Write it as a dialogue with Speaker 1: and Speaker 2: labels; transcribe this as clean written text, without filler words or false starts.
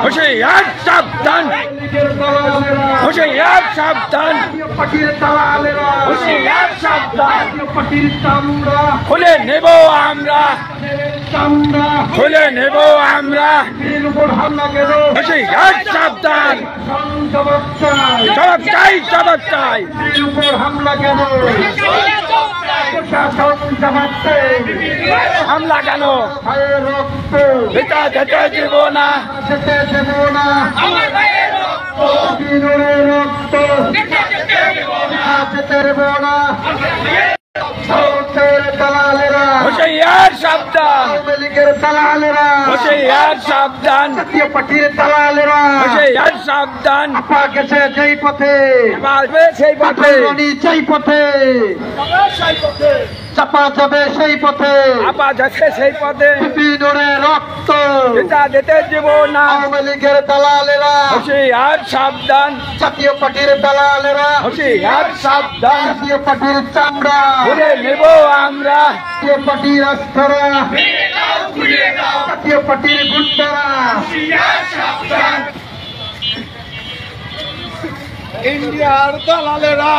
Speaker 1: হুঁশিয়ার সাবধান, হুঁশিয়ার সাবধান, হুঁশিয়ার সাবধান, খুলে নেব আমরা, খুলে নেব আমরা, হুঁশিয়ার সাবধান, জবাব চাই, জবাব চাই, হামলা কেন যেতে দেব না, হুঁশিয়ার সাবধান, হুঁশিয়ার সাবধান, হুঁশিয়ার সাবধান,
Speaker 2: যেই পথে
Speaker 1: সেই পথে
Speaker 2: সেই পথে চাপা যাবে, সেই পথে
Speaker 1: আপা যাচ্ছে, সেই পথে
Speaker 2: বিনোরে রক্ত
Speaker 1: যেতে দেব না।
Speaker 2: আওয়ামী লীগের দালালেরা,
Speaker 1: হুঁশিয়ার সাবধান,
Speaker 2: জাতীয় পার্টির দালালেরা,
Speaker 1: হুঁশিয়ার সাবধান,
Speaker 2: জাতীয় পার্টির চামড়া,
Speaker 1: খুলে নেব আমরা,
Speaker 2: জাতীয় পার্টির আস্থারা, জাতীয় পার্টির গুন্ডারা,
Speaker 1: ইন্ডিয়ার দালালেরা